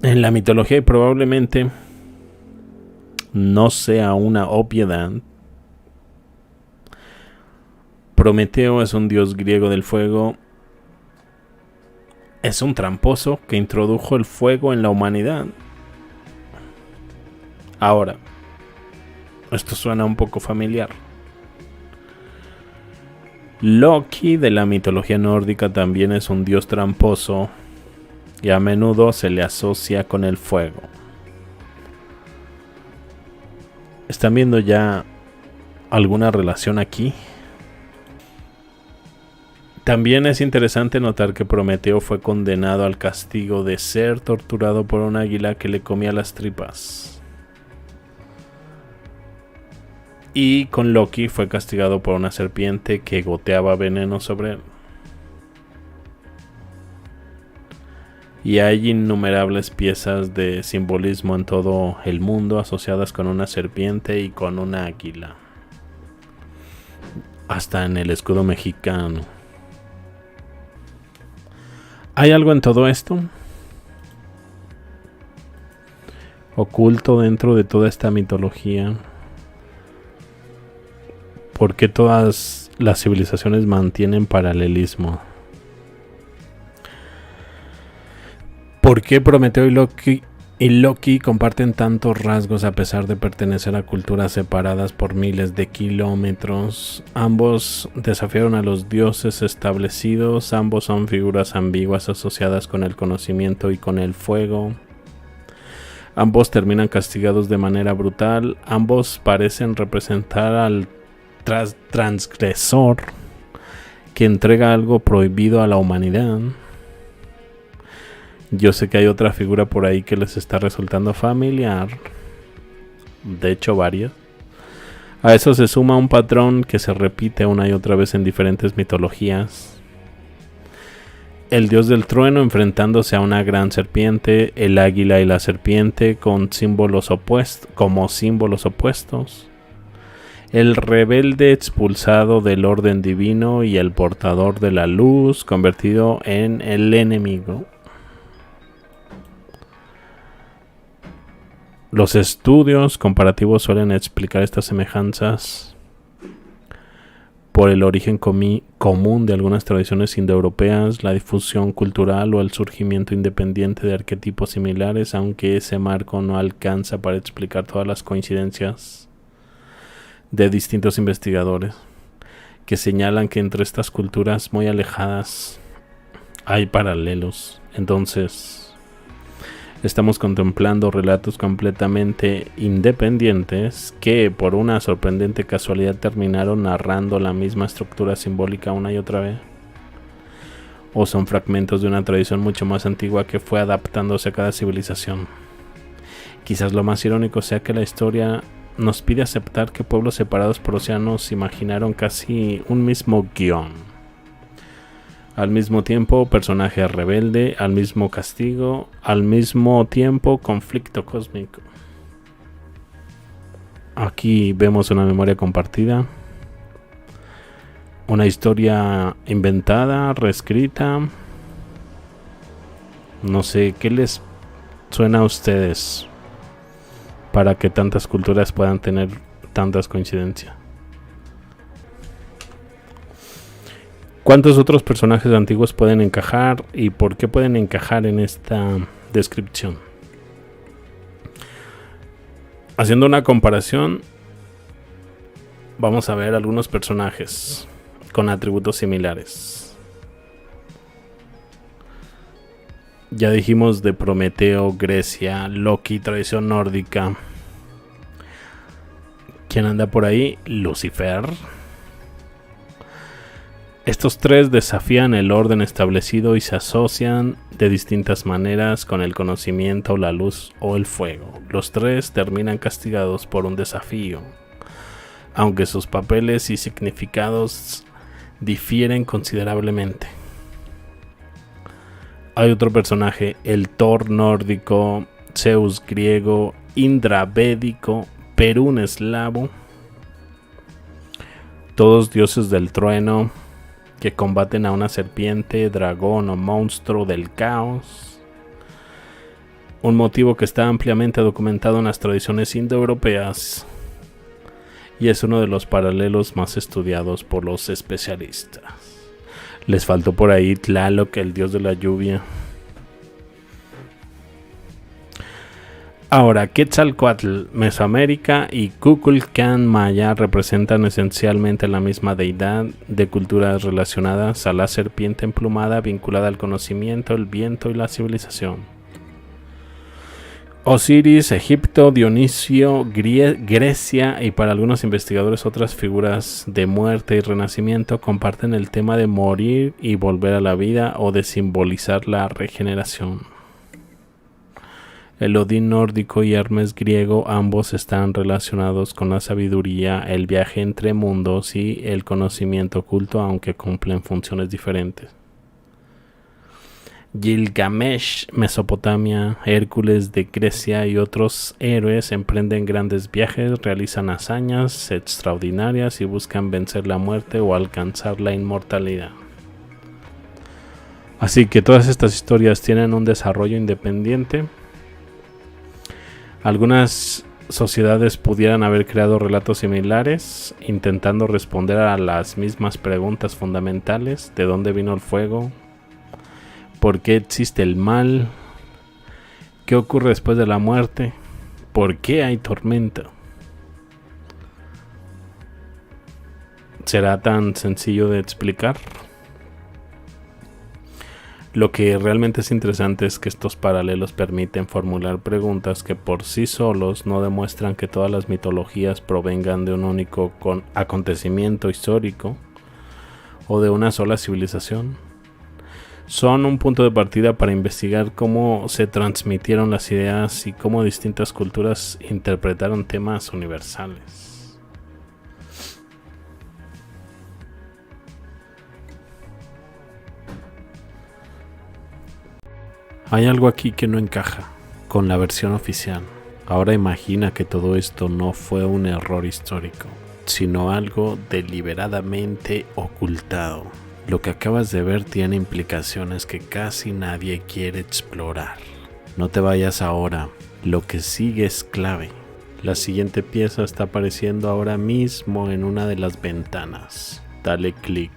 En la mitología, y probablemente no sea una obviedad, Prometeo es un dios griego del fuego. Es un tramposo que introdujo el fuego en la humanidad. Ahora, esto suena un poco familiar. Loki de la mitología nórdica también es un dios tramposo y a menudo se le asocia con el fuego. ¿Están viendo ya alguna relación aquí? También es interesante notar que Prometeo fue condenado al castigo de ser torturado por un águila que le comía las tripas. Y con Loki fue castigado por una serpiente que goteaba veneno sobre él. Y hay innumerables piezas de simbolismo en todo el mundo asociadas con una serpiente y con una águila. Hasta en el escudo mexicano. ¿Hay algo en todo esto oculto dentro de toda esta mitología? ¿Por qué todas las civilizaciones mantienen paralelismo? ¿Por qué Prometeo y Loki comparten tantos rasgos a pesar de pertenecer a culturas separadas por miles de kilómetros? Ambos desafiaron a los dioses establecidos, ambos son figuras ambiguas asociadas con el conocimiento y con el fuego. Ambos terminan castigados de manera brutal, ambos parecen representar al transgresor que entrega algo prohibido a la humanidad. Yo sé que hay otra figura por ahí que les está resultando familiar. De hecho, varias. A eso se suma un patrón que se repite una y otra vez en diferentes mitologías. El dios del trueno enfrentándose a una gran serpiente, el águila y la serpiente como símbolos opuestos. El rebelde expulsado del orden divino y el portador de la luz convertido en el enemigo. Los estudios comparativos suelen explicar estas semejanzas por el origen común de algunas tradiciones indoeuropeas, la difusión cultural o el surgimiento independiente de arquetipos similares, aunque ese marco no alcanza para explicar todas las coincidencias de distintos investigadores que señalan que entre estas culturas muy alejadas hay paralelos. Entonces, estamos contemplando relatos completamente independientes que por una sorprendente casualidad terminaron narrando la misma estructura simbólica una y otra vez. O son fragmentos de una tradición mucho más antigua que fue adaptándose a cada civilización. Quizás lo más irónico sea que la historia nos pide aceptar que pueblos separados por océanos imaginaron casi un mismo guión. Al mismo tiempo, personaje rebelde, al mismo castigo, al mismo tiempo, conflicto cósmico. Aquí vemos una memoria compartida, una historia inventada, reescrita. No sé, ¿qué les suena a ustedes para que tantas culturas puedan tener tantas coincidencias? ¿Cuántos otros personajes antiguos pueden encajar y por qué pueden encajar en esta descripción? Haciendo una comparación, vamos a ver algunos personajes con atributos similares. Ya dijimos de Prometeo, Grecia, Loki, tradición nórdica. ¿Quién anda por ahí? Lucifer. Estos tres desafían el orden establecido y se asocian de distintas maneras con el conocimiento, la luz o el fuego. Los tres terminan castigados por un desafío, aunque sus papeles y significados difieren considerablemente. Hay otro personaje, el Thor nórdico, Zeus griego, Indra védico, Perún eslavo, todos dioses del trueno que combaten a una serpiente, dragón o monstruo del caos. un motivo que está ampliamente documentado en las tradiciones indoeuropeas y es uno de los paralelos más estudiados por los especialistas. Les faltó por ahí Tlaloc, el dios de la lluvia. Ahora, Quetzalcóatl, Mesoamérica y Kukulcán Maya representan esencialmente la misma deidad de culturas relacionadas a la serpiente emplumada vinculada al conocimiento, el viento y la civilización. Osiris, Egipto, Dionisio, Grecia y para algunos investigadores otras figuras de muerte y renacimiento comparten el tema de morir y volver a la vida o de simbolizar la regeneración. El Odín nórdico y Hermes griego ambos están relacionados con la sabiduría, el viaje entre mundos y el conocimiento oculto, aunque cumplen funciones diferentes. Gilgamesh, Mesopotamia, Hércules de Grecia y otros héroes emprenden grandes viajes, realizan hazañas extraordinarias y buscan vencer la muerte o alcanzar la inmortalidad. Así que todas estas historias tienen un desarrollo independiente. Algunas sociedades pudieran haber creado relatos similares, intentando responder a las mismas preguntas fundamentales: ¿de dónde vino el fuego? ¿Por qué existe el mal? ¿Qué ocurre después de la muerte? ¿Por qué hay tormenta? ¿Será tan sencillo de explicar? Lo que realmente es interesante es que estos paralelos permiten formular preguntas que por sí solos no demuestran que todas las mitologías provengan de un único acontecimiento histórico o de una sola civilización. Son un punto de partida para investigar cómo se transmitieron las ideas y cómo distintas culturas interpretaron temas universales. Hay algo aquí que no encaja con la versión oficial. Ahora imagina que todo esto no fue un error histórico, sino algo deliberadamente ocultado. Lo que acabas de ver tiene implicaciones que casi nadie quiere explorar. No te vayas ahora, lo que sigue es clave. La siguiente pieza está apareciendo ahora mismo en una de las ventanas. Dale clic.